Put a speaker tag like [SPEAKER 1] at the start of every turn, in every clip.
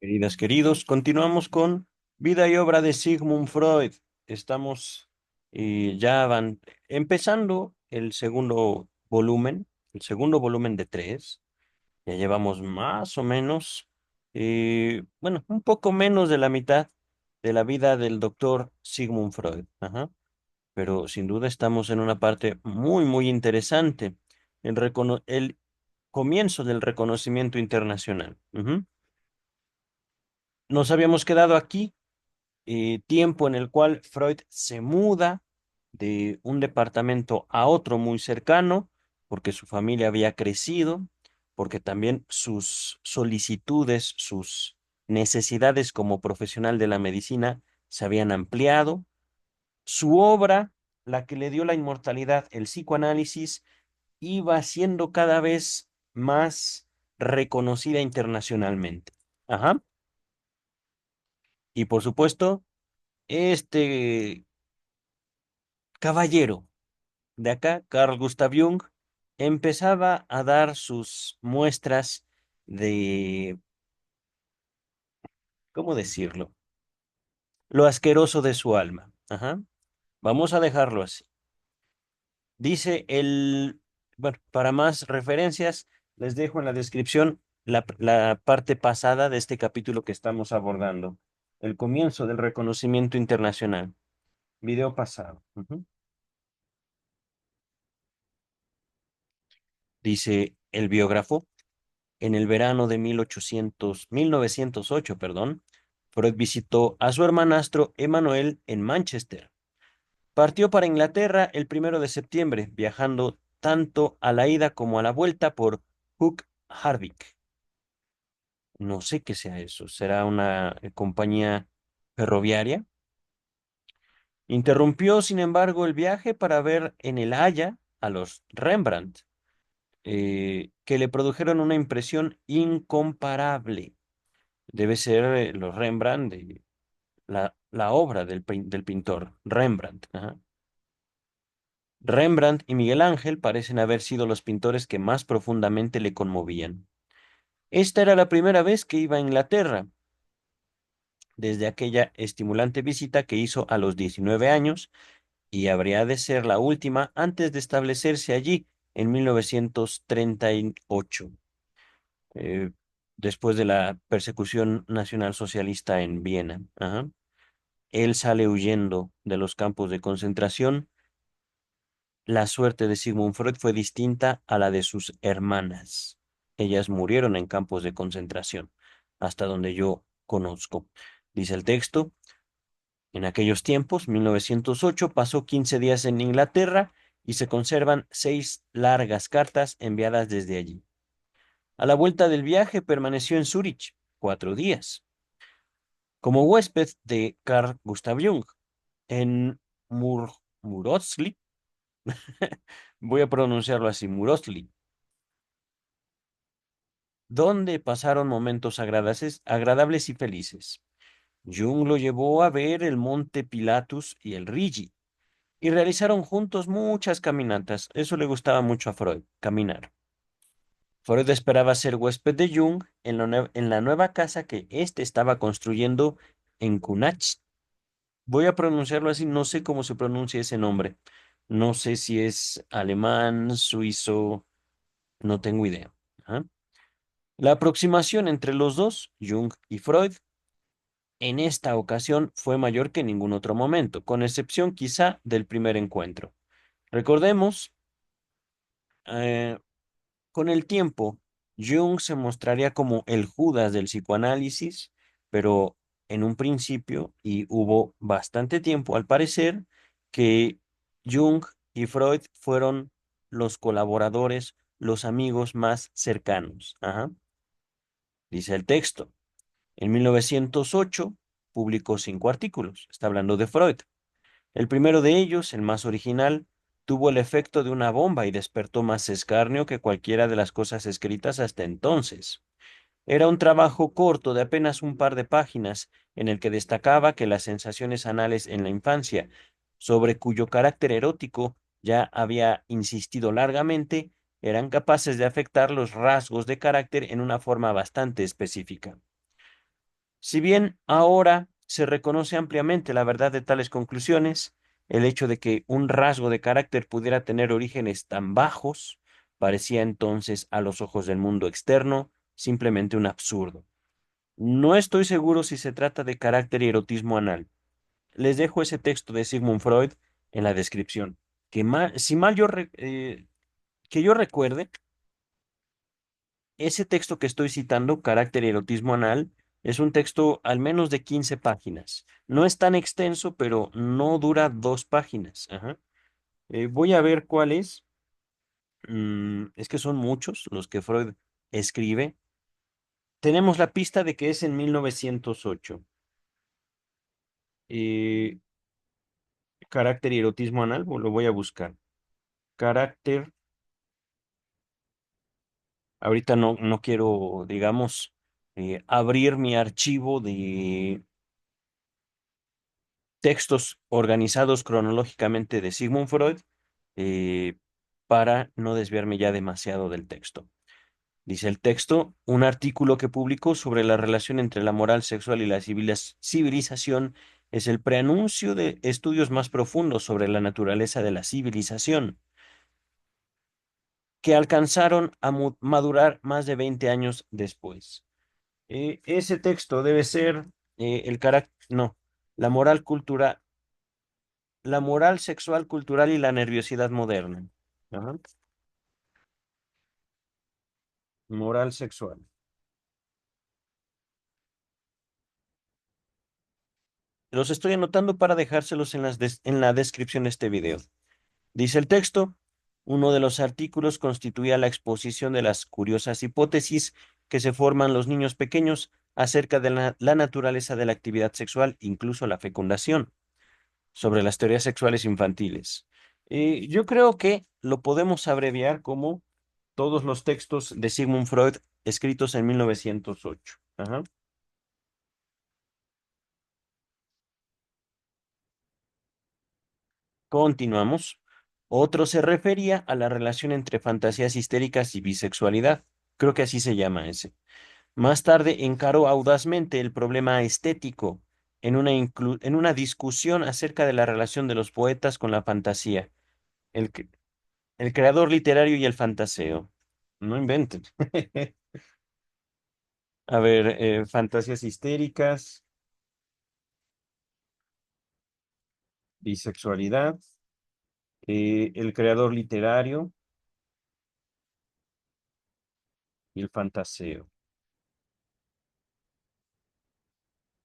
[SPEAKER 1] Queridas, queridos, continuamos con Vida y obra de Sigmund Freud. Estamos ya empezando el segundo volumen de tres. Ya llevamos más o menos, bueno, un poco menos de la mitad de la vida del doctor Sigmund Freud. Ajá. Pero sin duda estamos en una parte muy, muy interesante, el comienzo del reconocimiento internacional. Ujú. Nos habíamos quedado aquí, tiempo en el cual Freud se muda de un departamento a otro muy cercano, porque su familia había crecido, porque también sus solicitudes, sus necesidades como profesional de la medicina se habían ampliado. Su obra, la que le dio la inmortalidad, el psicoanálisis, iba siendo cada vez más reconocida internacionalmente. Ajá. Y por supuesto, este caballero de acá, Carl Gustav Jung, empezaba a dar sus muestras de, ¿cómo decirlo? Lo asqueroso de su alma. Ajá. Vamos a dejarlo así. Dice bueno, para más referencias, les dejo en la descripción la parte pasada de este capítulo que estamos abordando, el comienzo del reconocimiento internacional, video pasado. Ujú. Dice el biógrafo. En el verano de 1908, perdón, Freud visitó a su hermanastro Emanuel en Manchester. Partió para Inglaterra el 1 de septiembre, viajando tanto a la ida como a la vuelta por Hook Harvick. No sé qué sea eso. ¿Será una compañía ferroviaria? Interrumpió, sin embargo, el viaje para ver en El Haya a los Rembrandt, que le produjeron una impresión incomparable. Debe ser los Rembrandt, la obra del pintor Rembrandt. Ajá. Rembrandt y Miguel Ángel parecen haber sido los pintores que más profundamente le conmovían. Esta era la primera vez que iba a Inglaterra, desde aquella estimulante visita que hizo a los 19 años, y habría de ser la última antes de establecerse allí en 1938, eh, después de la persecución nacional socialista en Viena. Ajá. Él sale huyendo de los campos de concentración. La suerte de Sigmund Freud fue distinta a la de sus hermanas. Ellas murieron en campos de concentración, hasta donde yo conozco. Dice el texto, en aquellos tiempos, 1908, pasó 15 días en Inglaterra y se conservan 6 largas cartas enviadas desde allí. A la vuelta del viaje permaneció en Zúrich 4 días, como huésped de Carl Gustav Jung, en Murosli. Voy a pronunciarlo así, Murosli, donde pasaron momentos agradables y felices. Jung lo llevó a ver el monte Pilatus y el Rigi, y realizaron juntos muchas caminatas. Eso le gustaba mucho a Freud, caminar. Freud esperaba ser huésped de Jung en la nueva casa que éste estaba construyendo en Kunach. Voy a pronunciarlo así, no sé cómo se pronuncia ese nombre. No sé si es alemán, suizo, no tengo idea. Ajá. La aproximación entre los dos, Jung y Freud, en esta ocasión fue mayor que en ningún otro momento, con excepción quizá del primer encuentro. Recordemos, eh, con el tiempo, Jung se mostraría como el Judas del psicoanálisis, pero en un principio, y hubo bastante tiempo al parecer, que Jung y Freud fueron los colaboradores, los amigos más cercanos. Ajá. Dice el texto. En 1908 publicó 5 artículos. Está hablando de Freud. El primero de ellos, el más original, tuvo el efecto de una bomba y despertó más escarnio que cualquiera de las cosas escritas hasta entonces. Era un trabajo corto de apenas un par de páginas, en el que destacaba que las sensaciones anales en la infancia, sobre cuyo carácter erótico ya había insistido largamente, eran capaces de afectar los rasgos de carácter en una forma bastante específica. Si bien ahora se reconoce ampliamente la verdad de tales conclusiones, el hecho de que un rasgo de carácter pudiera tener orígenes tan bajos parecía entonces a los ojos del mundo externo simplemente un absurdo. No estoy seguro si se trata de carácter y erotismo anal. Les dejo ese texto de Sigmund Freud en la descripción. Si mal que yo recuerde, ese texto que estoy citando, Carácter y erotismo anal, es un texto al menos de 15 páginas. No es tan extenso, pero no dura 2 páginas. Ajá. Voy a ver cuál es. Es que son muchos los que Freud escribe. Tenemos la pista de que es en 1908. Eh, Carácter y erotismo anal, lo voy a buscar. Carácter, ahorita no quiero, digamos, abrir mi archivo de textos organizados cronológicamente de Sigmund Freud, eh, para no desviarme ya demasiado del texto. Dice el texto, un artículo que publicó sobre la relación entre la moral sexual y la civilización es el preanuncio de estudios más profundos sobre la naturaleza de la civilización, que alcanzaron a madurar más de 20 años después. Ese texto debe ser el carácter, no, la moral cultura, la moral sexual, cultural y la nerviosidad moderna. Ajá. Moral sexual. Los estoy anotando para dejárselos en la descripción de este video. Dice el texto, uno de los artículos constituía la exposición de las curiosas hipótesis que se forman los niños pequeños acerca de la naturaleza de la actividad sexual, incluso la fecundación, sobre las teorías sexuales infantiles. Yo creo que lo podemos abreviar como todos los textos de Sigmund Freud escritos en 1908. Ajá. Continuamos. Otro se refería a la relación entre fantasías histéricas y bisexualidad. Creo que así se llama ese. Más tarde encaró audazmente el problema estético en una discusión acerca de la relación de los poetas con la fantasía, el, cre- el creador literario y el fantaseo. No inventen. A ver, fantasías histéricas, bisexualidad, el creador literario y el fantaseo.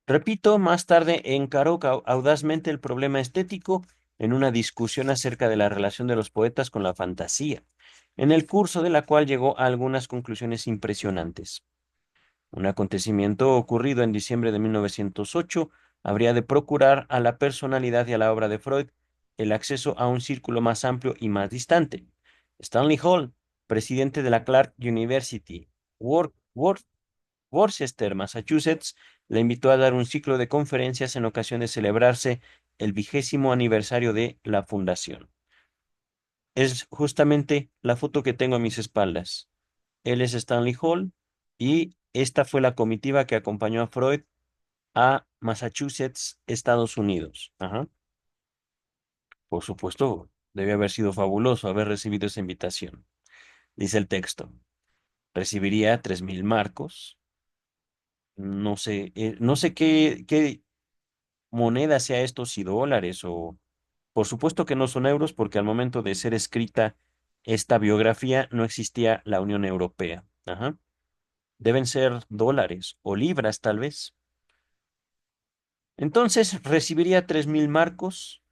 [SPEAKER 1] Repito, más tarde encaró audazmente el problema estético en una discusión acerca de la relación de los poetas con la fantasía, en el curso de la cual llegó a algunas conclusiones impresionantes. Un acontecimiento ocurrido en diciembre de 1908 habría de procurar a la personalidad y a la obra de Freud el acceso a un círculo más amplio y más distante. Stanley Hall, presidente de la Clark University, Worcester, Massachusetts, le invitó a dar un ciclo de conferencias en ocasión de celebrarse el 20º aniversario de la fundación. Es justamente la foto que tengo a mis espaldas. Él es Stanley Hall y esta fue la comitiva que acompañó a Freud a Massachusetts, Estados Unidos. Ajá. Por supuesto, debe haber sido fabuloso haber recibido esa invitación. Dice el texto, recibiría 3.000 marcos. No sé qué moneda, sea esto si dólares o... Por supuesto que no son euros porque al momento de ser escrita esta biografía no existía la Unión Europea. Ajá. Deben ser dólares o libras tal vez. Entonces recibiría 3.000 marcos,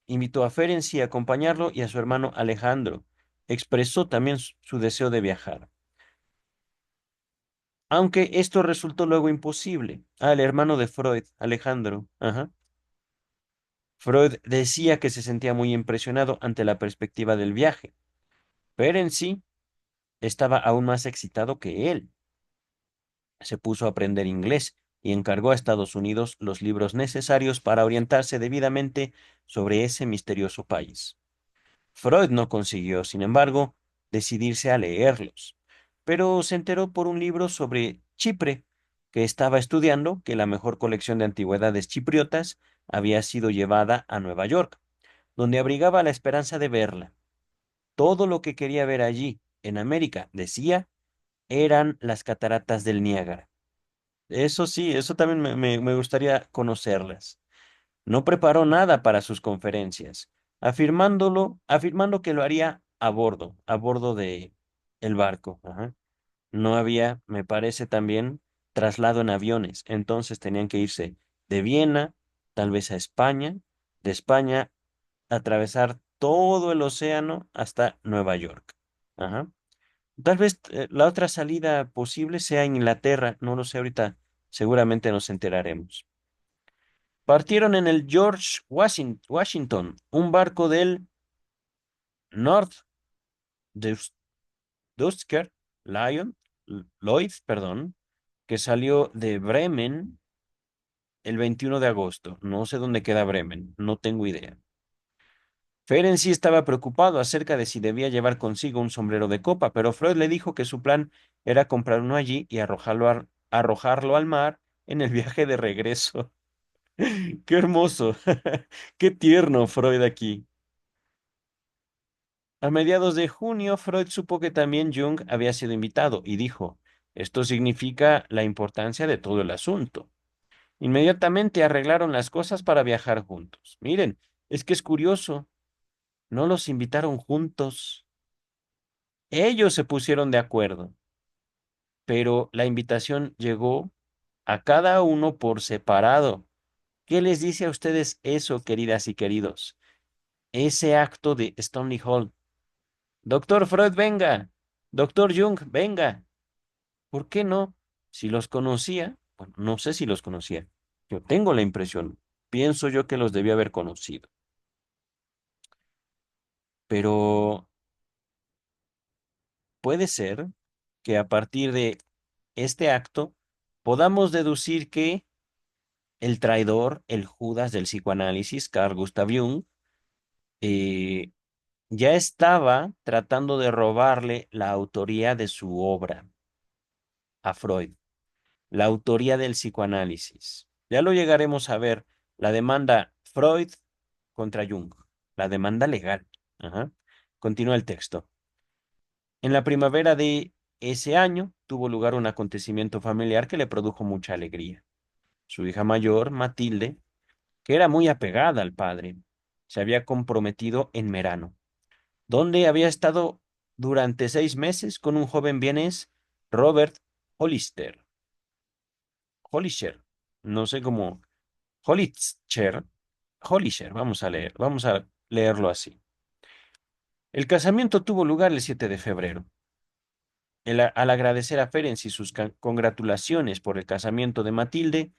[SPEAKER 1] invitó a Ferenczi a acompañarlo y a su hermano Alejandro. Expresó también su deseo de viajar. Aunque esto resultó luego imposible. El hermano de Freud, Alejandro. Ajá. Freud decía que se sentía muy impresionado ante la perspectiva del viaje. Ferenczi estaba aún más excitado que él. Se puso a aprender inglés y encargó a Estados Unidos los libros necesarios para orientarse debidamente sobre ese misterioso país. Freud no consiguió, sin embargo, decidirse a leerlos, pero se enteró por un libro sobre Chipre que estaba estudiando que la mejor colección de antigüedades chipriotas había sido llevada a Nueva York, donde abrigaba la esperanza de verla. Todo lo que quería ver allí, en América, decía, eran las cataratas del Niágara. Eso sí, eso también me gustaría conocerlas. No preparó nada para sus conferencias, afirmando que lo haría a bordo de el barco. Ajá. No había, me parece también, traslado en aviones, entonces tenían que irse de Viena, tal vez a España, de España atravesar todo el océano hasta Nueva York. Ajá. Tal vez la otra salida posible sea Inglaterra, no lo sé ahorita, seguramente nos enteraremos. Partieron en el George Washington, un barco del North Dusker Lloyd, perdón, que salió de Bremen el 21 de agosto. No sé dónde queda Bremen, no tengo idea. Ferenczi estaba preocupado acerca de si debía llevar consigo un sombrero de copa, pero Freud le dijo que su plan era comprar uno allí y arrojarlo al mar en el viaje de regreso. ¡Qué hermoso! ¡Qué tierno Freud aquí! A mediados de junio, Freud supo que también Jung había sido invitado y dijo, esto significa la importancia de todo el asunto. Inmediatamente arreglaron las cosas para viajar juntos. Miren, es que es curioso, no los invitaron juntos. Ellos se pusieron de acuerdo, pero la invitación llegó a cada uno por separado. ¿Qué les dice a ustedes eso, queridas y queridos? Ese acto de Stony Hall. Doctor Freud, venga. Doctor Jung, venga. ¿Por qué no? Si los conocía, bueno, no sé si los conocía. Yo tengo la impresión, pienso yo que los debía haber conocido. Pero puede ser que a partir de este acto podamos deducir que el traidor, el Judas del psicoanálisis, Carl Gustav Jung, eh, ya estaba tratando de robarle la autoría de su obra a Freud, la autoría del psicoanálisis. Ya lo llegaremos a ver, la demanda Freud contra Jung, la demanda legal. Ajá. Continúa el texto. En la primavera de ese año tuvo lugar un acontecimiento familiar que le produjo mucha alegría. Su hija mayor, Matilde, que era muy apegada al padre, se había comprometido en Merano, donde había estado durante 6 meses con un joven vienés, Robert Hollister. Hollischer, no sé cómo, Hollister, Hollischer, vamos a leerlo así. El casamiento tuvo lugar el 7 de febrero. Al agradecer a Ferenc y sus congratulaciones por el casamiento de Matilde,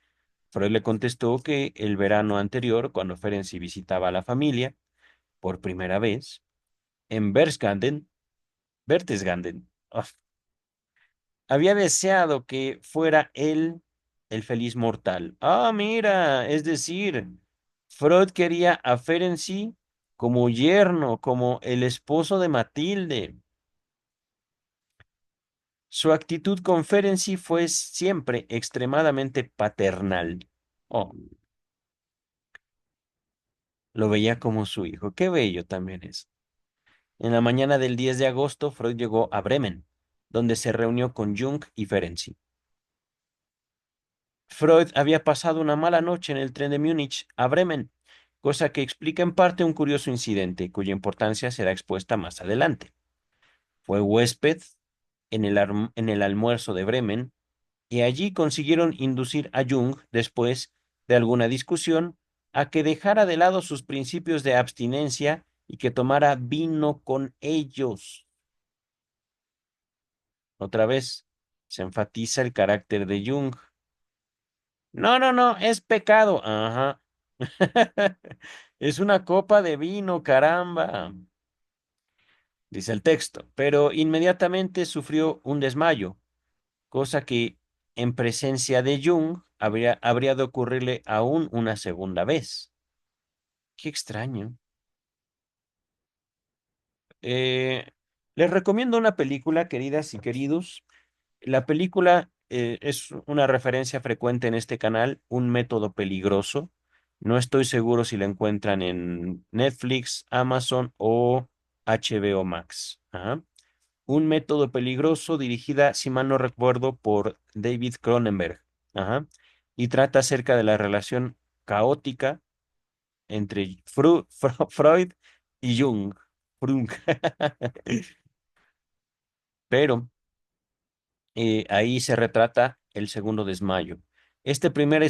[SPEAKER 1] Freud le contestó que el verano anterior, cuando Ferenc visitaba a la familia, por primera vez, en Berchtesgaden, había deseado que fuera él el feliz mortal. Ah, mira, es decir, Freud quería a Ferenczi como yerno, como el esposo de Matilde. Su actitud con Ferenczi fue siempre extremadamente paternal. Oh, lo veía como su hijo. Qué bello también es. En la mañana del 10 de agosto, Freud llegó a Bremen, donde se reunió con Jung y Ferenczi. Freud había pasado una mala noche en el tren de Múnich a Bremen, cosa que explica en parte un curioso incidente cuya importancia será expuesta más adelante. Fue huésped en el almuerzo de Bremen y allí consiguieron inducir a Jung, después de alguna discusión, a que dejara de lado sus principios de abstinencia y que tomara vino con ellos. Otra vez, se enfatiza el carácter de Jung. No, no, no, es pecado. Ajá. Es una copa de vino, caramba, dice el texto, pero inmediatamente sufrió un desmayo, cosa que en presencia de Jung habría de ocurrirle aún una segunda vez. Qué extraño. Eh, Les recomiendo una película, queridas y queridos. La película es una referencia frecuente en este canal, un método peligroso. No estoy seguro si lo encuentran en Netflix, Amazon o HBO Max. Ajá. Un método peligroso dirigida, si mal no recuerdo, por David Cronenberg. Ajá. Y trata acerca de la relación caótica entre Freud y Jung. Jung. Pero ahí se retrata el segundo desmayo. Este primer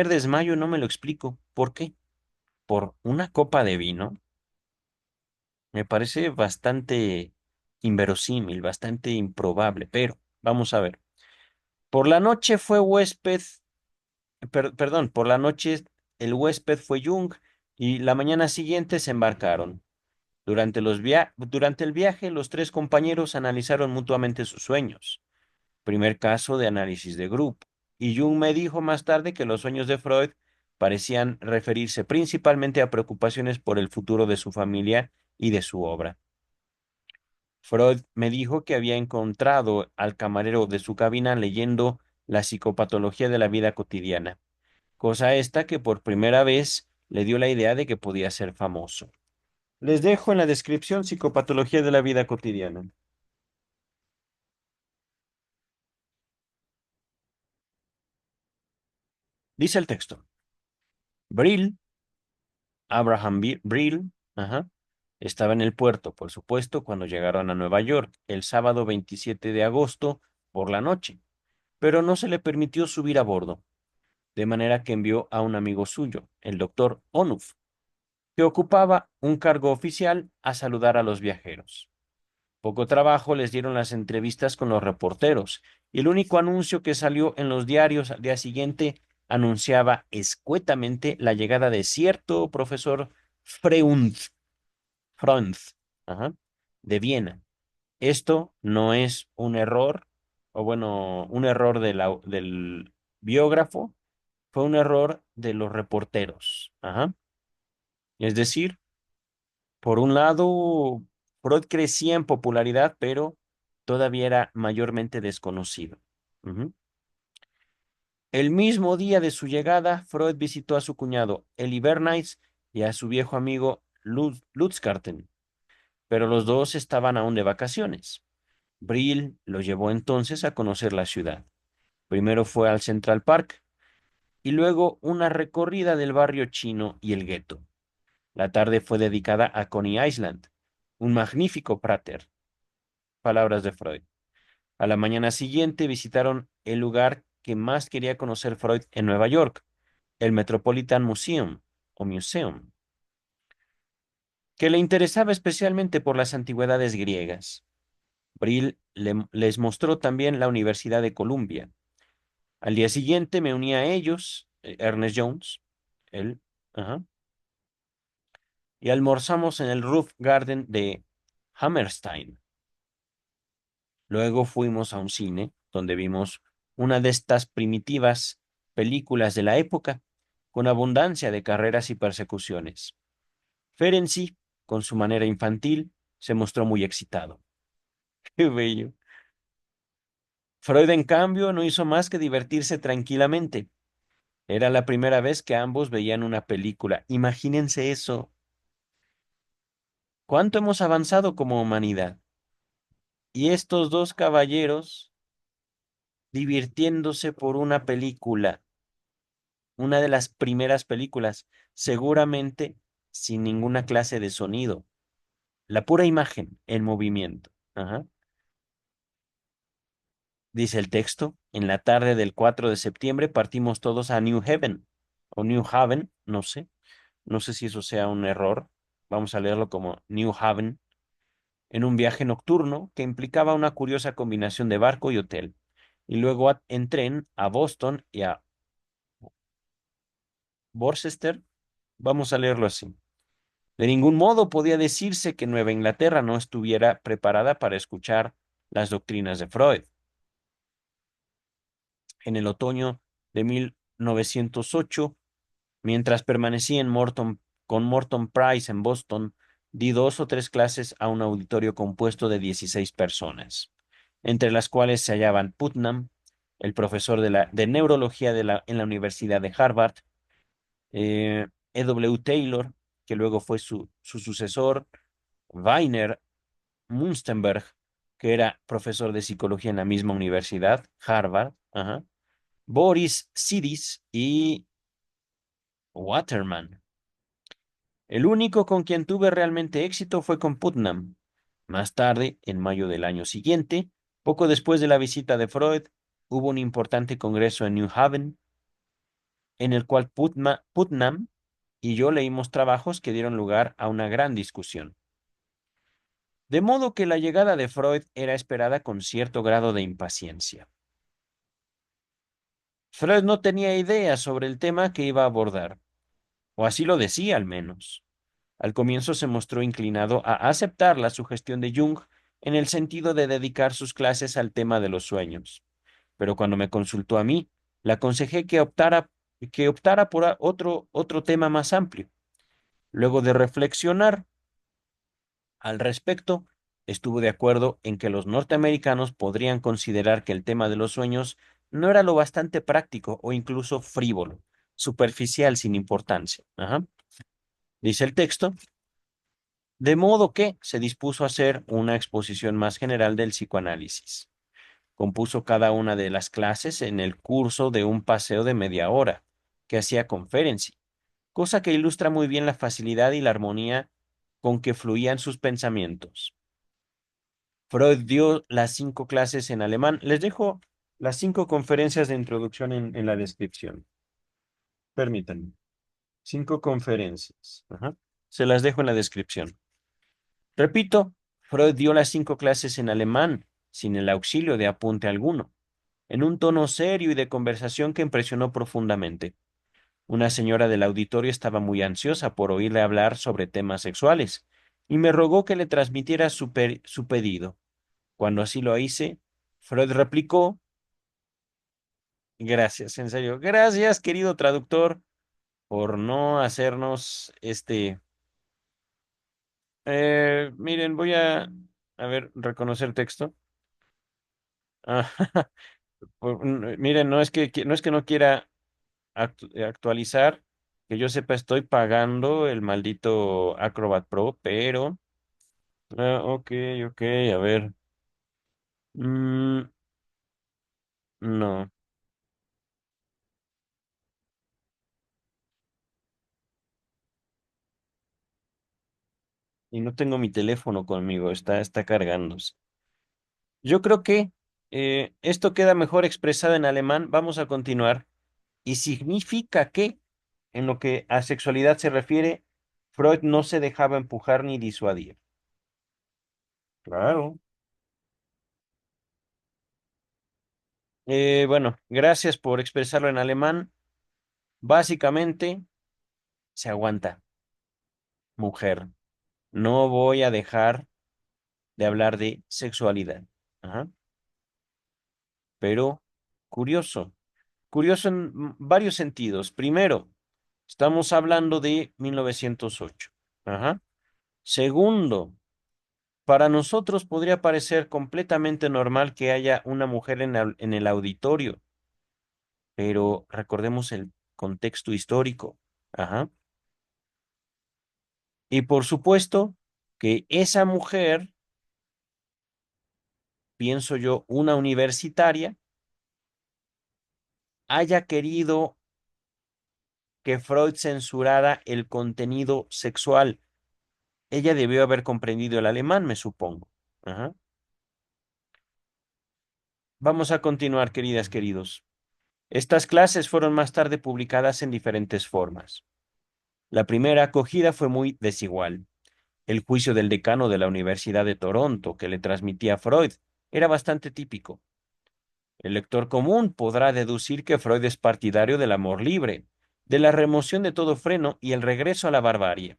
[SPEAKER 1] desmayo no me lo explico. ¿Por qué? Por una copa de vino. Me parece bastante inverosímil, bastante improbable, pero vamos a ver. Por la noche fue huésped, perdón, por la noche el huésped fue Jung y la mañana siguiente se embarcaron. Durante el viaje, los tres compañeros analizaron mutuamente sus sueños. Primer caso de análisis de grupo. Y Jung me dijo más tarde que los sueños de Freud parecían referirse principalmente a preocupaciones por el futuro de su familia y de su obra. Freud me dijo que había encontrado al camarero de su cabina leyendo la psicopatología de la vida cotidiana, cosa esta que por primera vez le dio la idea de que podía ser famoso. Les dejo en la descripción psicopatología de la vida cotidiana. Dice el texto. Brill, Brill, ajá, estaba en el puerto, por supuesto, cuando llegaron a Nueva York el sábado 27 de agosto por la noche, pero no se le permitió subir a bordo, de manera que envió a un amigo suyo, el doctor Onuf, que ocupaba un cargo oficial, a saludar a los viajeros. Poco trabajo les dieron las entrevistas con los reporteros, y el único anuncio que salió en los diarios al día siguiente anunciaba escuetamente la llegada de cierto profesor Freund, Franz, ajá, de Viena. Esto no es un error, o bueno, un error del biógrafo, fue un error de los reporteros. Ajá. Es decir, por un lado, Freud crecía en popularidad, pero todavía era mayormente desconocido. Ujú. El mismo día de su llegada, Freud visitó a su cuñado Elie Bernays y a su viejo amigo Lutzkarten, pero los dos estaban aún de vacaciones. Brill lo llevó entonces a conocer la ciudad. Primero fue al Central Park y luego una recorrida del barrio chino y el gueto. La tarde fue dedicada a Coney Island, un magnífico cráter. Palabras de Freud. A la mañana siguiente visitaron el lugar que más quería conocer Freud en Nueva York, el Metropolitan Museum o Museum, que le interesaba especialmente por las antigüedades griegas. Brill les mostró también la Universidad de Columbia. Al día siguiente me uní a ellos, Ernest Jones, él, ajá, y almorzamos en el Roof Garden de Hammerstein. Luego fuimos a un cine donde vimos una de estas primitivas películas de la época, con abundancia de carreras y persecuciones. Ferenczi, con su manera infantil, se mostró muy excitado. ¡Qué bello! Freud, en cambio, no hizo más que divertirse tranquilamente. Era la primera vez que ambos veían una película. Imagínense eso. ¿Cuánto hemos avanzado como humanidad? Y estos dos caballeros divirtiéndose por una película, una de las primeras películas, seguramente sin ninguna clase de sonido, la pura imagen en movimiento. Ajá. Dice el texto, en la tarde del 4 de septiembre partimos todos a New Haven o New Haven, no sé, no sé si eso sea un error. Vamos a leerlo como New Haven, en un viaje nocturno que implicaba una curiosa combinación de barco y hotel, y luego en tren a Boston y a Worcester. Vamos a leerlo así. De ningún modo podía decirse que Nueva Inglaterra no estuviera preparada para escuchar las doctrinas de Freud. En el otoño de 1908, mientras permanecí con Morton Price en Boston, di 2 o 3 clases a un auditorio compuesto de 16 personas. entre las cuales se hallaban Putnam, el profesor de neurología en la Universidad de Harvard, E.W. Taylor, que luego fue su sucesor, Weiner Munstenberg, que era profesor de psicología en la misma universidad, Harvard, ajá, Boris Sidis y Waterman. El único con quien tuve realmente éxito fue con Putnam. Más tarde, en mayo del año siguiente, poco después de la visita de Freud, hubo un importante congreso en New Haven, en el cual Putnam y yo leímos trabajos que dieron lugar a una gran discusión. De modo que la llegada de Freud era esperada con cierto grado de impaciencia. Freud no tenía idea sobre el tema que iba a abordar, o así lo decía al menos. Al comienzo se mostró inclinado a aceptar la sugestión de Jung en el sentido de dedicar sus clases al tema de los sueños, pero cuando me consultó a mí, le aconsejé que optara por otro tema más amplio. Luego de reflexionar al respecto, estuvo de acuerdo en que los norteamericanos podrían considerar que el tema de los sueños no era lo bastante práctico o incluso frívolo, superficial sin importancia. Ajá. Dice el texto, de modo que se dispuso a hacer una exposición más general del psicoanálisis. Compuso cada una de las clases en el curso de un paseo de media hora, que hacía conferencia, cosa que ilustra muy bien la facilidad y la armonía con que fluían sus pensamientos. Freud dio las 5 clases en alemán. Les dejo las 5 conferencias de introducción en la descripción. Permítanme. 5 conferencias. Ajá. Se las dejo en la descripción. Repito, Freud dio las 5 clases en alemán, sin el auxilio de apunte alguno, en un tono serio y de conversación que impresionó profundamente. Una señora del auditorio estaba muy ansiosa por oírle hablar sobre temas sexuales, y me rogó que le transmitiera su pedido. Cuando así lo hice, Freud replicó, gracias, en serio, gracias, querido traductor, por no hacernos miren, a ver, reconocer texto. Ah, miren, no es que no quiera actualizar, que yo sepa, estoy pagando el maldito Acrobat Pro, pero, ok, ok, a ver, mm, no, y no tengo mi teléfono conmigo, está cargándose. Yo creo que esto queda mejor expresado en alemán. Vamos a continuar. Y significa que, en lo que a sexualidad se refiere, Freud no se dejaba empujar ni disuadir. Claro. Bueno, gracias por expresarlo en alemán. Básicamente, se aguanta, mujer. No voy a dejar de hablar de sexualidad. Ajá. Pero, curioso. Curioso en varios sentidos. Primero, estamos hablando de 1908. Ajá. Segundo, para nosotros podría parecer completamente normal que haya una mujer en el auditorio, pero recordemos el contexto histórico. Ajá. Y por supuesto que esa mujer, pienso yo, una universitaria, haya querido que Freud censurara el contenido sexual. Ella debió haber comprendido el alemán, me supongo. Ajá. Vamos a continuar, queridas, queridos. Estas clases fueron más tarde publicadas en diferentes formas. La primera acogida fue muy desigual. El juicio del decano de la Universidad de Toronto que le transmitía a Freud era bastante típico. El lector común podrá deducir que Freud es partidario del amor libre, de la remoción de todo freno y el regreso a la barbarie.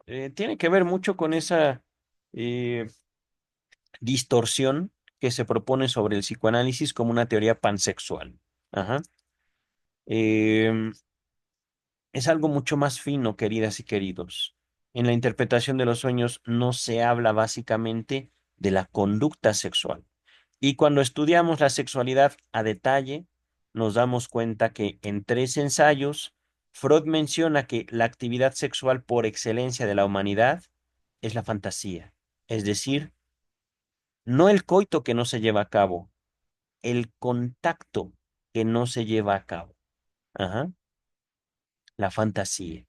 [SPEAKER 1] Tiene que ver mucho con esa eh, distorsión que se propone sobre el psicoanálisis como una teoría pansexual. Ajá. Em, Es algo mucho más fino, queridas y queridos. En la interpretación de los sueños no se habla básicamente de la conducta sexual. Y cuando estudiamos la sexualidad a detalle, nos damos cuenta que en 3 ensayos, Freud menciona que la actividad sexual por excelencia de la humanidad es la fantasía. Es decir, no el coito que no se lleva a cabo, el contacto que no se lleva a cabo. Ajá, la fantasía.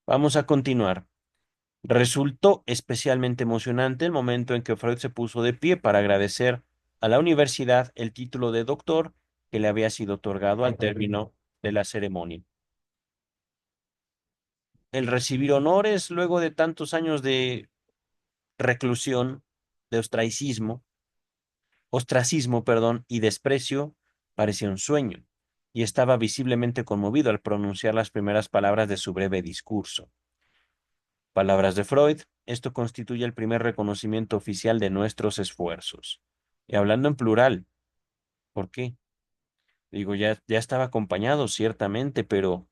[SPEAKER 1] Vamos a continuar. Resultó especialmente emocionante el momento en que Freud se puso de pie para agradecer a la universidad el título de doctor que le había sido otorgado al término de la ceremonia. El recibir honores luego de tantos años de reclusión, de ostracismo, perdón, y desprecio, parecía un sueño, y estaba visiblemente conmovido al pronunciar las primeras palabras de su breve discurso. Palabras de Freud, esto constituye el primer reconocimiento oficial de nuestros esfuerzos. Y hablando en plural, ¿por qué? Digo, ya estaba acompañado, ciertamente, pero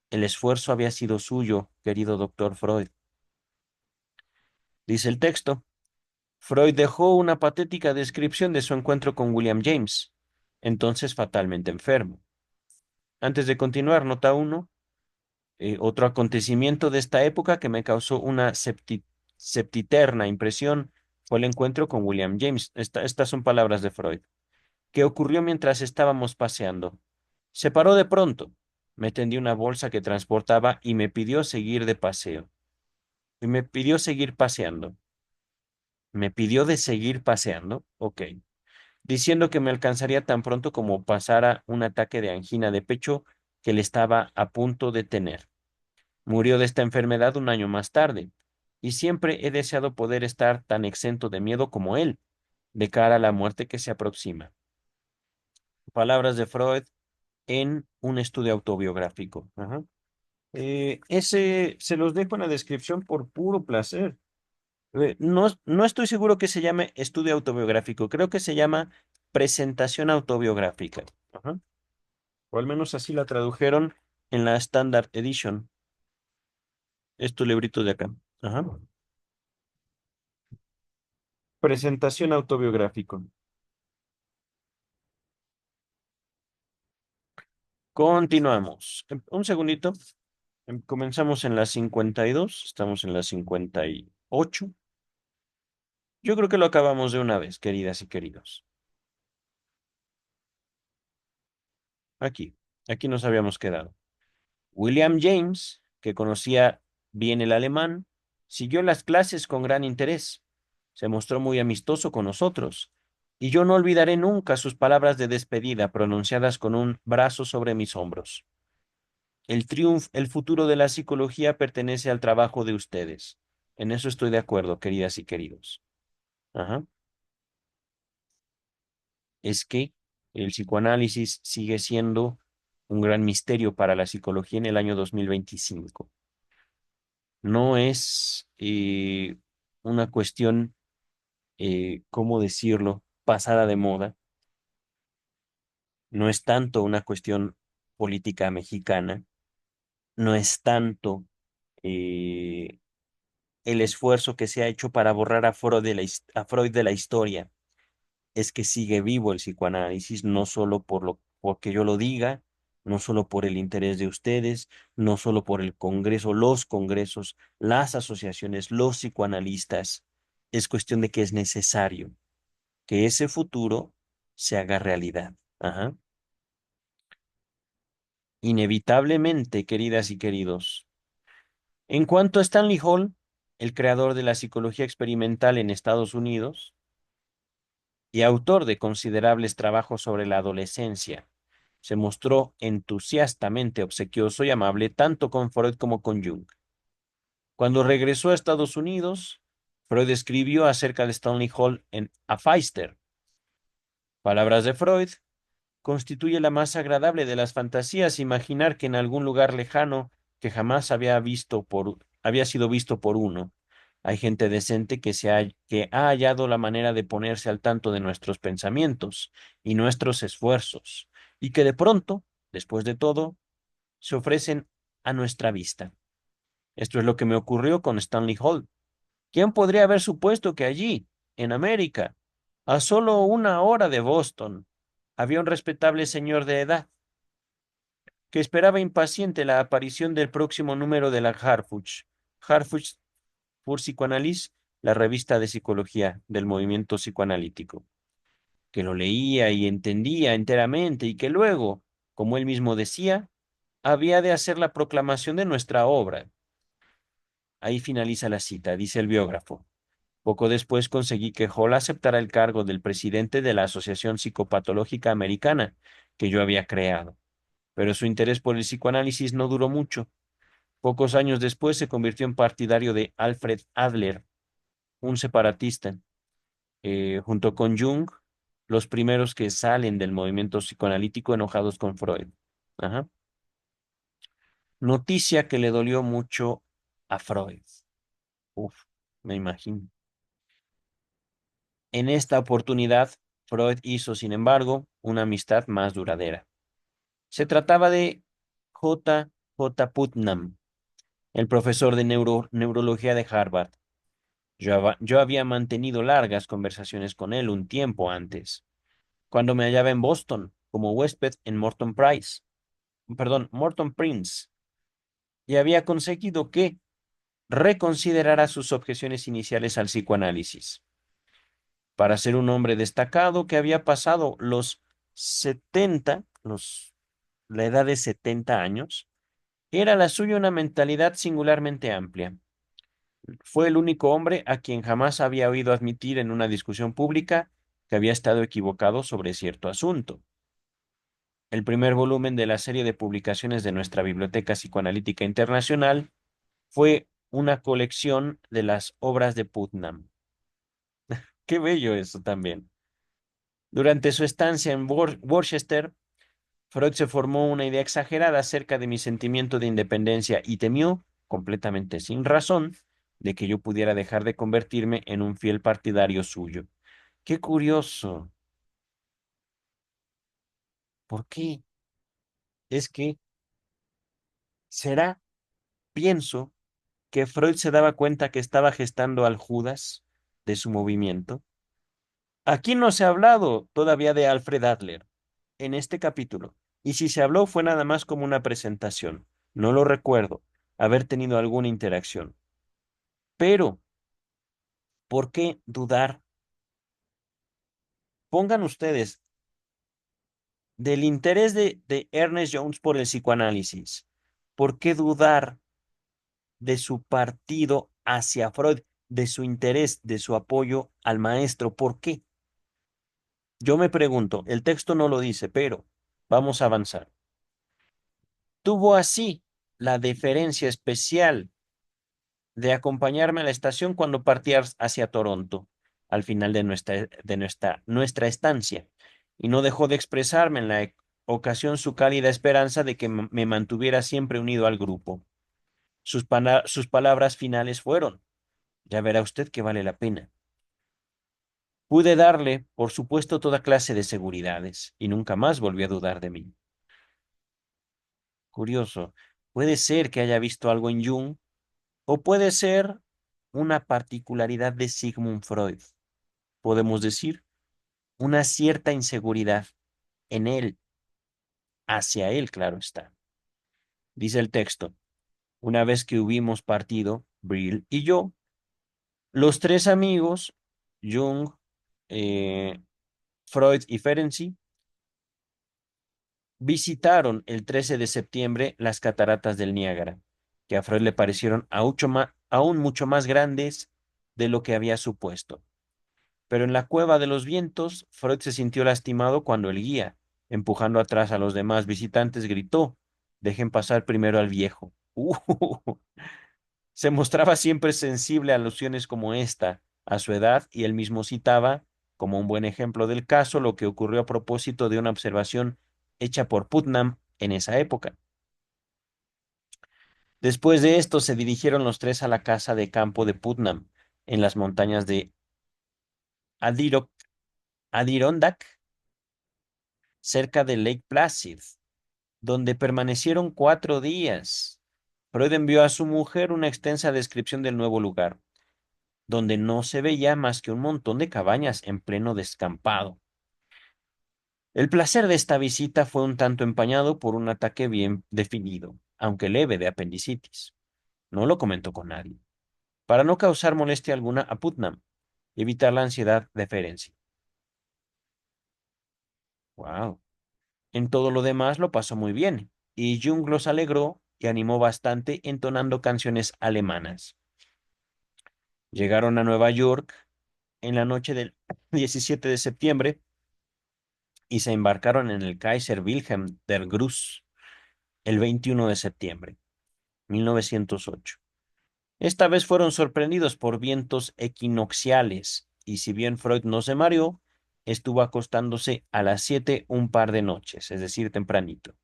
[SPEAKER 1] el esfuerzo había sido suyo, querido doctor Freud. Dice el texto, Freud dejó una patética descripción de su encuentro con William James, entonces fatalmente enfermo. Antes de continuar, nota uno, otro acontecimiento de esta época que me causó una septiterna impresión fue el encuentro con William James. Estas son palabras de Freud, que ocurrió mientras estábamos paseando. Se paró de pronto, me tendió una bolsa que transportaba y me pidió seguir de paseo. Y me pidió seguir paseando. Me pidió de seguir paseando. Ok. Diciendo que me alcanzaría tan pronto como pasara un ataque de angina de pecho que le estaba a punto de tener. Murió de esta enfermedad un año más tarde, y siempre he deseado poder estar tan exento de miedo como él, de cara a la muerte que se aproxima. Palabras de Freud en un estudio autobiográfico. Ajá. Ese se los dejo en la descripción por puro placer. No estoy seguro que se llame estudio autobiográfico, creo que se llama presentación autobiográfica. Ajá. O al menos así la tradujeron en la Standard Edition. Es tu librito de acá. Ajá. Presentación autobiográfico. Continuamos. Un segundito. Comenzamos en la 52, estamos en la 58. Yo creo que lo acabamos de una vez, queridas y queridos. Aquí, aquí nos habíamos quedado. William James, que conocía bien el alemán, siguió las clases con gran interés. Se mostró muy amistoso con nosotros, y yo no olvidaré nunca sus palabras de despedida pronunciadas con un brazo sobre mis hombros. El futuro de la psicología pertenece al trabajo de ustedes. En eso estoy de acuerdo, queridas y queridos. Ajá. Es que el psicoanálisis sigue siendo un gran misterio para la psicología en el año 2025. No es una cuestión, ¿cómo decirlo?, pasada de moda. No es tanto una cuestión política mexicana. No es tanto eh, el esfuerzo que se ha hecho para borrar a Freud de la historia. Es que sigue vivo el psicoanálisis, no solo porque yo lo diga, no solo por el interés de ustedes, no solo por el Congreso, los congresos, las asociaciones, los psicoanalistas. Es cuestión de que es necesario que ese futuro se haga realidad. Ajá. Inevitablemente, queridas y queridos. En cuanto a Stanley Hall, el creador de la psicología experimental en Estados Unidos y autor de considerables trabajos sobre la adolescencia, se mostró entusiastamente obsequioso y amable tanto con Freud como con Jung. Cuando regresó a Estados Unidos, Freud escribió acerca de Stanley Hall en A Pfister. Palabras de Freud, constituye la más agradable de las fantasías imaginar que en algún lugar lejano que jamás había sido visto por uno, hay gente decente que ha hallado la manera de ponerse al tanto de nuestros pensamientos y nuestros esfuerzos, y que de pronto, después de todo, se ofrecen a nuestra vista. Esto es lo que me ocurrió con Stanley Hall. ¿Quién podría haber supuesto que allí, en América, a solo 1 hora de Boston, había un respetable señor de edad que esperaba impaciente la aparición del próximo número de la Harfuch pour Psychoanalyse, la revista de psicología del movimiento psicoanalítico, que lo leía y entendía enteramente y que luego, como él mismo decía, había de hacer la proclamación de nuestra obra. Ahí finaliza la cita, dice el biógrafo. Poco después conseguí que Hall aceptara el cargo del presidente de la Asociación Psicopatológica Americana que yo había creado, pero su interés por el psicoanálisis no duró mucho. Pocos años después se convirtió en partidario de Alfred Adler, un separatista, junto con Jung, los primeros que salen del movimiento psicoanalítico enojados con Freud. Ajá. Noticia que le dolió mucho a Freud. Uf, me imagino. En esta oportunidad, Freud hizo, sin embargo, una amistad más duradera. Se trataba de J. J. Putnam, el profesor de neurología de Harvard. Yo había mantenido largas conversaciones con él un tiempo antes, cuando me hallaba en Boston como huésped en Morton Prince, y había conseguido que reconsiderara sus objeciones iniciales al psicoanálisis. Para ser un hombre destacado que había pasado los 70, la edad de 70 años, era la suya una mentalidad singularmente amplia. Fue el único hombre a quien jamás había oído admitir en una discusión pública que había estado equivocado sobre cierto asunto. El primer volumen de la serie de publicaciones de nuestra Biblioteca Psicoanalítica Internacional fue una colección de las obras de Putnam. Qué bello eso también. Durante su estancia en Worcester, Freud se formó una idea exagerada acerca de mi sentimiento de independencia y temió, completamente sin razón, de que yo pudiera dejar de convertirme en un fiel partidario suyo. Qué curioso. ¿Por qué? Es que será, pienso, que Freud se daba cuenta que estaba gestando al Judas de su movimiento. Aquí no se ha hablado todavía de Alfred Adler en este capítulo, y si se habló fue nada más como una presentación. No lo recuerdo haber tenido alguna interacción. Pero, ¿por qué dudar? Pongan ustedes del interés de Ernest Jones por el psicoanálisis. ¿Por qué dudar de su partido hacia Freud, de su interés, de su apoyo al maestro? ¿Por qué? Yo me pregunto, el texto no lo dice, pero vamos a avanzar. Tuvo así la deferencia especial de acompañarme a la estación cuando partía hacia Toronto, al final de nuestra estancia, y no dejó de expresarme en la ocasión su cálida esperanza de que me mantuviera siempre unido al grupo. Sus palabras finales fueron, ya verá usted que vale la pena. Pude darle, por supuesto, toda clase de seguridades, y nunca más volvió a dudar de mí. Curioso, puede ser que haya visto algo en Jung, o puede ser una particularidad de Sigmund Freud. Podemos decir, una cierta inseguridad en él, hacia él, claro está. Dice el texto, una vez que hubimos partido, Brill y yo, los tres amigos, Jung, eh, Freud y Ferenczi, visitaron el 13 de septiembre las cataratas del Niágara, que a Freud le parecieron aún mucho más grandes de lo que había supuesto. Pero en la cueva de los vientos, Freud se sintió lastimado cuando el guía, empujando atrás a los demás visitantes, gritó, dejen pasar primero al viejo. Se mostraba siempre sensible a alusiones como esta, a su edad, y él mismo citaba, como un buen ejemplo del caso, lo que ocurrió a propósito de una observación hecha por Putnam en esa época. Después de esto, se dirigieron los tres a la casa de campo de Putnam, en las montañas de Adiro- Adirondack, cerca de Lake Placid, donde permanecieron 4 días. Freud envió a su mujer una extensa descripción del nuevo lugar. donde no se veía más que un montón de cabañas en pleno descampado. El placer de esta visita fue un tanto empañado por un ataque bien definido, aunque leve, de apendicitis. No lo comentó con nadie, para no causar molestia alguna a Putnam y evitar la ansiedad de Ferenczi. Wow. En todo lo demás lo pasó muy bien, y Jung los alegró y animó bastante entonando canciones alemanas. Llegaron a Nueva York en la noche del 17 de septiembre y se embarcaron en el Kaiser Wilhelm der Gruß el 21 de septiembre, 1908. Esta vez fueron sorprendidos por vientos equinocciales, y si bien Freud no se mareó, estuvo acostándose a las 7 un par de noches, es decir, tempranito.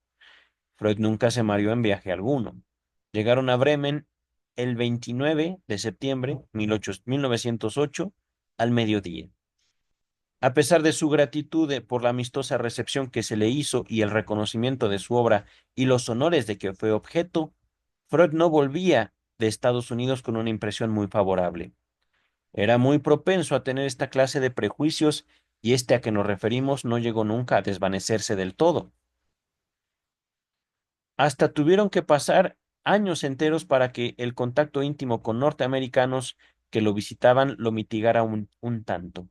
[SPEAKER 1] Freud nunca se mareó en viaje alguno. Llegaron a Bremen el 29 de septiembre 1908 al mediodía. A pesar de su gratitud por la amistosa recepción que se le hizo y el reconocimiento de su obra y los honores de que fue objeto, Freud no volvía de Estados Unidos con una impresión muy favorable. Era muy propenso a tener esta clase de prejuicios y este a que nos referimos no llegó nunca a desvanecerse del todo. Hasta tuvieron que pasar años enteros para que el contacto íntimo con norteamericanos que lo visitaban lo mitigara un tanto.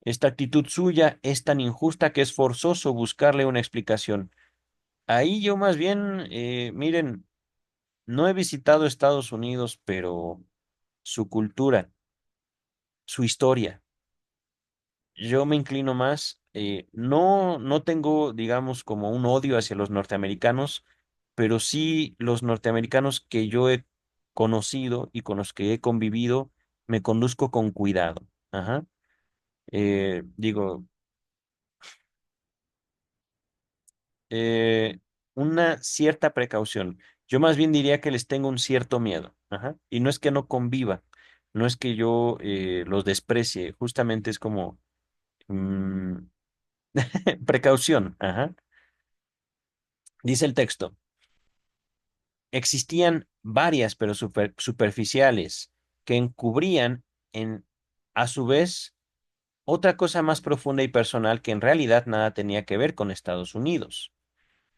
[SPEAKER 1] Esta actitud suya es tan injusta que es forzoso buscarle una explicación. Ahí yo más bien, miren, no he visitado Estados Unidos, pero su cultura, su historia, yo me inclino más, no tengo, digamos, como un odio hacia los norteamericanos, pero sí los norteamericanos que yo he conocido y con los que he convivido, me conduzco con cuidado. Ajá. Digo, eh, una cierta precaución. Yo más bien diría que les tengo un cierto miedo. Ajá. Y no es que no conviva, no es que yo los desprecie, justamente es como mm, precaución. Ajá. Dice el texto. Existían varias, pero superficiales, que encubrían en, a su vez, otra cosa más profunda y personal que en realidad nada tenía que ver con Estados Unidos.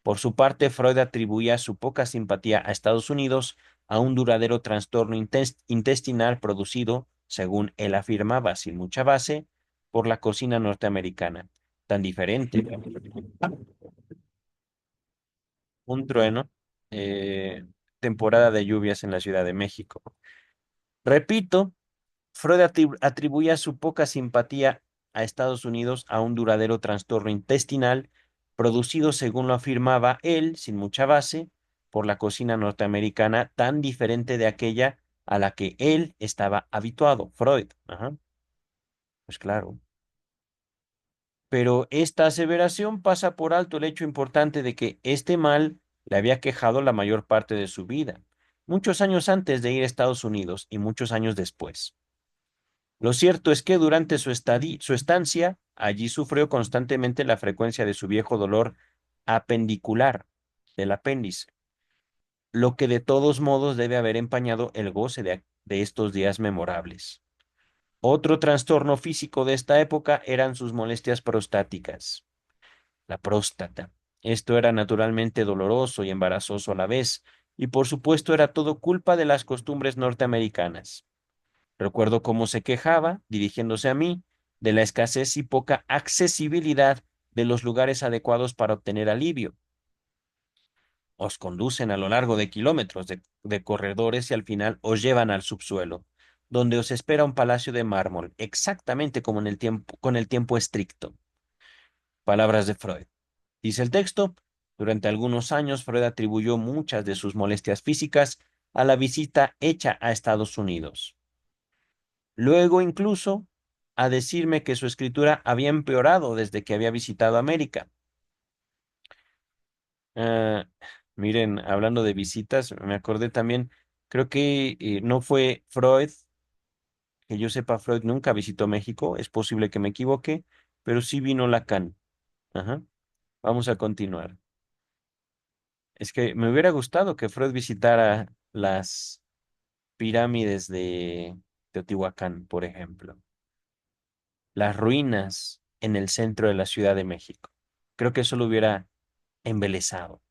[SPEAKER 1] Por su parte, Freud atribuía su poca simpatía a Estados Unidos a un duradero trastorno intestinal producido, según él afirmaba sin mucha base, por la cocina norteamericana, tan diferente. Un trueno, temporada de lluvias en la Ciudad de México. Repito, Freud atribuía su poca simpatía a Estados Unidos a un duradero trastorno intestinal producido, según lo afirmaba él, sin mucha base, por la cocina norteamericana tan diferente de aquella a la que él estaba habituado, Freud. Ajá, pues claro. Pero esta aseveración pasa por alto el hecho importante de que este mal le había quejado la mayor parte de su vida, muchos años antes de ir a Estados Unidos y muchos años después. Lo cierto es que durante su estancia allí sufrió constantemente la frecuencia de su viejo dolor apendicular del apéndice, lo que de todos modos debe haber empañado el goce de estos días memorables. Otro trastorno físico de esta época eran sus molestias prostáticas, la próstata. Esto era naturalmente doloroso y embarazoso a la vez, y por supuesto era todo culpa de las costumbres norteamericanas. Recuerdo cómo se quejaba, dirigiéndose a mí, de la escasez y poca accesibilidad de los lugares adecuados para obtener alivio. Os conducen a lo largo de kilómetros de corredores y al final os llevan al subsuelo, donde os espera un palacio de mármol, exactamente como en el tiempo, con el tiempo estricto. Palabras de Freud. Dice el texto, durante algunos años Freud atribuyó muchas de sus molestias físicas a la visita hecha a Estados Unidos. Luego incluso a decirme que su escritura había empeorado desde que había visitado América. Ah, miren, hablando de visitas, me acordé también, creo que no fue Freud, que yo sepa, Freud nunca visitó México, es posible que me equivoque, pero sí vino Lacan. Ajá. Vamos a continuar. Es que me hubiera gustado que Freud visitara las pirámides de Teotihuacán, por ejemplo, las ruinas en el centro de la Ciudad de México. Creo que eso lo hubiera embelesado.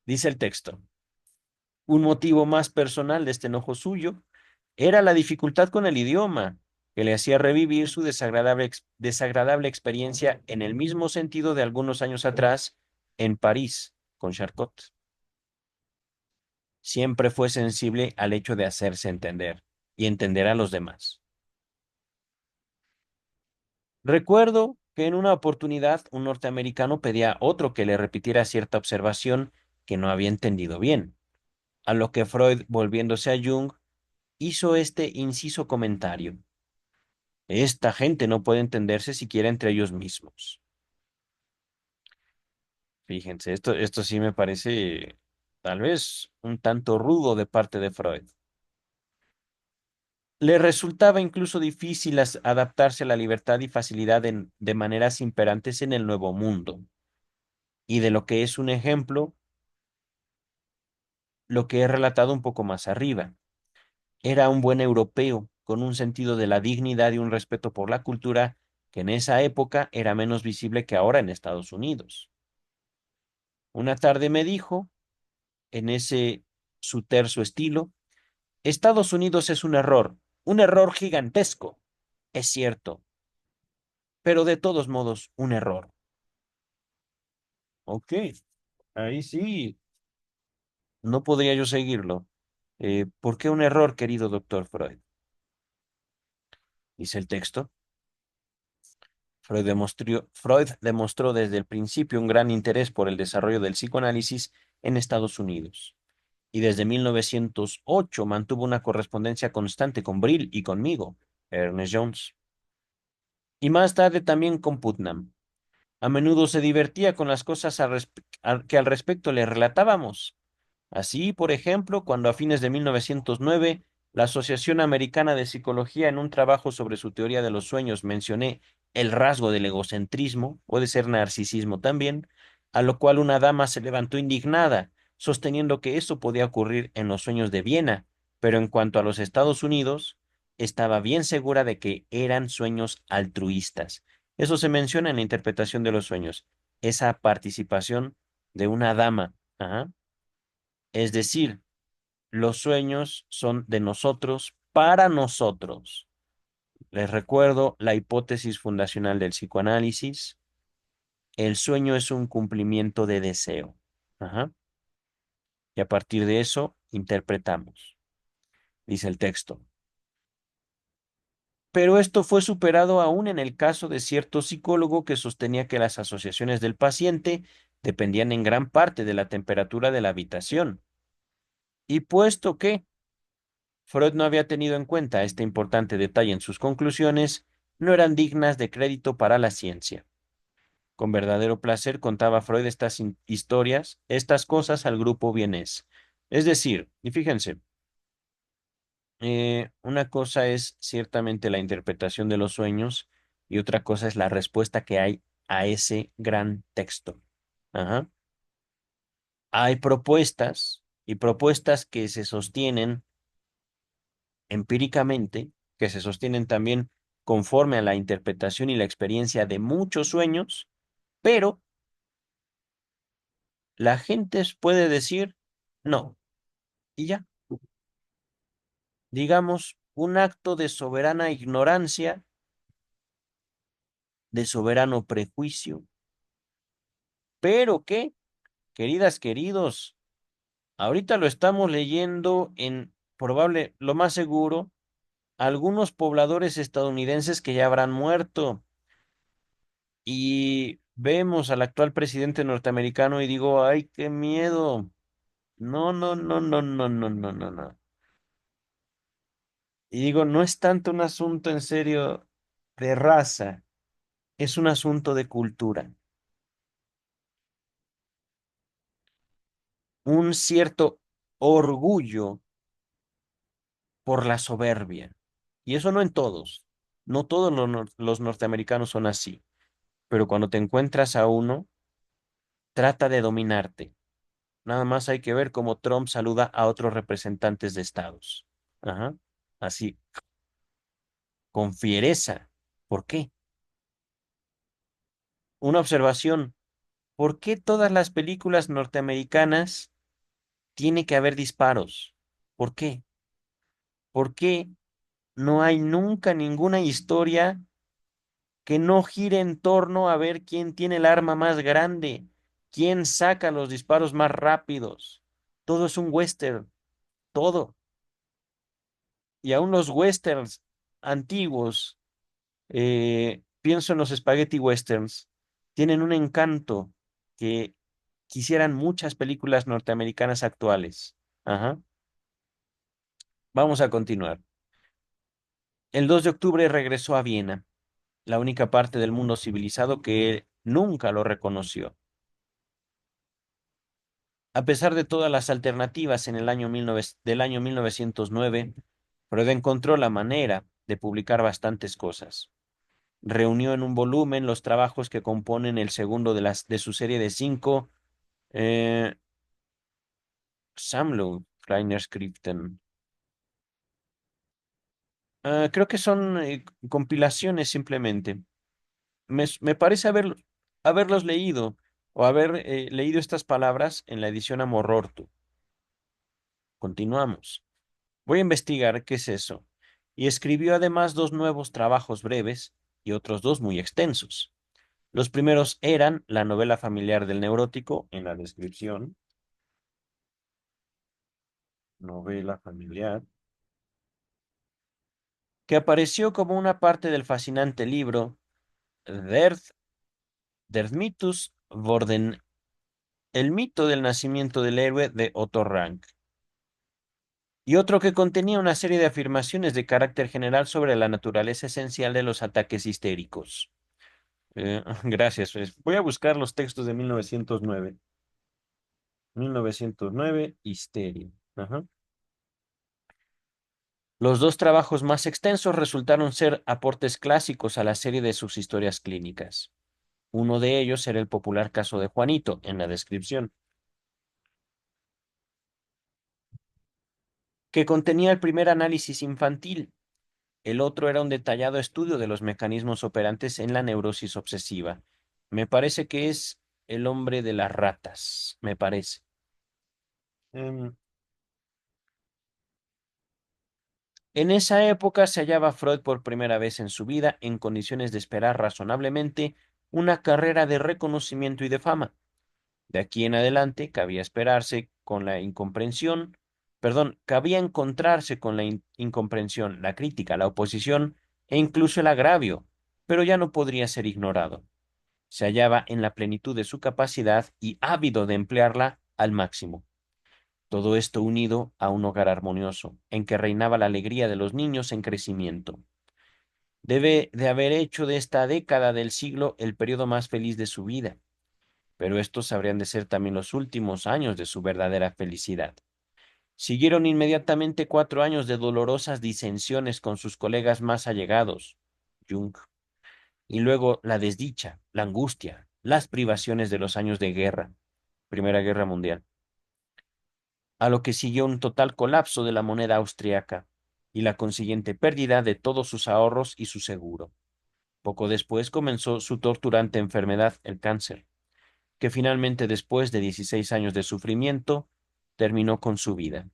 [SPEAKER 1] Dice el texto, un motivo más personal de este enojo suyo era la dificultad con el idioma, que le hacía revivir su desagradable experiencia en el mismo sentido de algunos años atrás en París, con Charcot. Siempre fue sensible al hecho de hacerse entender y entender a los demás. Recuerdo que en una oportunidad un norteamericano pedía a otro que le repitiera cierta observación que no había entendido bien, a lo que Freud, volviéndose a Jung, hizo este inciso comentario. Esta gente no puede entenderse siquiera entre ellos mismos. Fíjense, esto sí me parece tal vez un tanto rudo de parte de Freud. Le resultaba incluso difícil adaptarse a la libertad y facilidad de maneras imperantes en el nuevo mundo. Y de lo que es un ejemplo, lo que he relatado un poco más arriba. Era un buen europeo, con un sentido de la dignidad y un respeto por la cultura que en esa época era menos visible que ahora en Estados Unidos. Una tarde me dijo, en ese su terso estilo, Estados Unidos es un error gigantesco. Es cierto, pero de todos modos, un error. Ok, ahí sí, no podría yo seguirlo. ¿Por qué un error, querido doctor Freud? Dice el texto. Freud demostró desde el principio un gran interés por el desarrollo del psicoanálisis en Estados Unidos y desde 1908 mantuvo una correspondencia constante con Brill y conmigo, Ernest Jones, y más tarde también con Putnam. A menudo se divertía con las cosas que al respecto le relatábamos. Así, por ejemplo, cuando a fines de 1909, la Asociación Americana de Psicología, en un trabajo sobre su teoría de los sueños, mencioné el rasgo del egocentrismo, puede ser narcisismo también, a lo cual una dama se levantó indignada, sosteniendo que eso podía ocurrir en los sueños de Viena, pero en cuanto a los Estados Unidos, estaba bien segura de que eran sueños altruistas. Eso se menciona en la interpretación de los sueños, esa participación de una dama. Ajá. Es decir, los sueños son de nosotros para nosotros. Les recuerdo la hipótesis fundacional del psicoanálisis. El sueño es un cumplimiento de deseo. Ajá. Y a partir de eso interpretamos, dice el texto. Pero esto fue superado aún en el caso de cierto psicólogo que sostenía que las asociaciones del paciente dependían en gran parte de la temperatura de la habitación. Y puesto que Freud no había tenido en cuenta este importante detalle en sus conclusiones, no eran dignas de crédito para la ciencia. Con verdadero placer contaba Freud estas historias, estas cosas al grupo vienés. Es decir, y fíjense, una cosa es ciertamente la interpretación de los sueños y otra cosa es la respuesta que hay a ese gran texto. Ajá. Hay propuestas y propuestas que se sostienen empíricamente, que se sostienen también conforme a la interpretación y la experiencia de muchos sueños, pero la gente puede decir no, y ya, digamos, un acto de soberana ignorancia, de soberano prejuicio, pero que, queridas, queridos, ahorita lo estamos leyendo en probable, lo más seguro, algunos pobladores estadounidenses que ya habrán muerto. Y vemos al actual presidente norteamericano y digo, ay, qué miedo. No, no, no, no, no, no, no, no, no. Y digo, no es tanto un asunto en serio de raza, es un asunto de cultura. Un cierto orgullo por la soberbia. Y eso no en todos. No todos los norteamericanos son así. Pero cuando te encuentras a uno, trata de dominarte. Nada más hay que ver cómo Trump saluda a otros representantes de estados. Ajá. Así. con fiereza. ¿Por qué? Una observación. ¿Por qué todas las películas norteamericanas tiene que haber disparos? ¿Por qué? ¿Por qué no hay nunca ninguna historia que no gire en torno a ver quién tiene el arma más grande, quién saca los disparos más rápidos? Todo es un western, todo. Y aún los westerns antiguos, pienso en los spaghetti westerns, tienen un encanto que quisieran muchas películas norteamericanas actuales. Ajá. Vamos a continuar. El 2 de octubre regresó a Viena, la única parte del mundo civilizado que nunca lo reconoció. A pesar de todas las alternativas en el año 1909, Freud encontró la manera de publicar bastantes cosas. Reunió en un volumen los trabajos que componen el segundo de su serie de cinco eh, Sammlung, Kleiner Schriften. Creo que son compilaciones simplemente. Me parece haberlos leído o haber leído estas palabras en la edición Amororto. Continuamos. Voy a investigar qué es eso. Y escribió además dos nuevos trabajos breves y otros dos muy extensos. Los primeros eran la novela familiar del neurótico, en la descripción, novela familiar, que apareció como una parte del fascinante libro Der Mythus Worden, el mito del nacimiento del héroe de Otto Rank, y otro que contenía una serie de afirmaciones de carácter general sobre la naturaleza esencial de los ataques histéricos. Gracias. Voy a buscar los textos de 1909. 1909, histeria. Ajá. Los dos trabajos más extensos resultaron ser aportes clásicos a la serie de sus historias clínicas. Uno de ellos era el popular caso de Juanito, en la descripción, que contenía el primer análisis infantil. El otro era un detallado estudio de los mecanismos operantes en la neurosis obsesiva. Me parece que es el hombre de las ratas, me parece. Em, En esa época se hallaba Freud por primera vez en su vida en condiciones de esperar razonablemente una carrera de reconocimiento y de fama. De aquí en adelante cabía esperarse con la incomprensión, perdón, cabía encontrarse con la incomprensión, la crítica, la oposición e incluso el agravio, pero ya no podría ser ignorado. Se hallaba en la plenitud de su capacidad y ávido de emplearla al máximo. Todo esto unido a un hogar armonioso, en que reinaba la alegría de los niños en crecimiento. Debe de haber hecho de esta década del siglo el periodo más feliz de su vida, pero estos habrían de ser también los últimos años de su verdadera felicidad. Siguieron inmediatamente 4 años de dolorosas disensiones con sus colegas más allegados, Jung, y luego la desdicha, la angustia, las privaciones de los años de guerra, Primera Guerra Mundial, a lo que siguió un total colapso de la moneda austriaca y la consiguiente pérdida de todos sus ahorros y su seguro. Poco después comenzó su torturante enfermedad, el cáncer, que finalmente, después de 16 años de sufrimiento, terminó con su vida.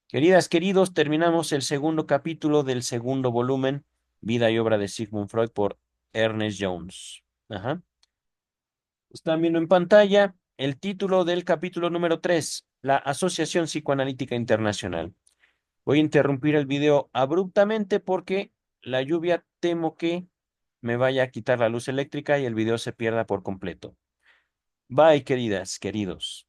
[SPEAKER 1] Queridas, queridos, terminamos el segundo capítulo del segundo volumen, Vida y obra de Sigmund Freud por Ernest Jones. Ajá. Están viendo en pantalla el título del capítulo número 3, la Asociación Psicoanalítica Internacional. Voy a interrumpir el video abruptamente porque la lluvia temo que me vaya a quitar la luz eléctrica y el video se pierda por completo. Bye, queridas, queridos.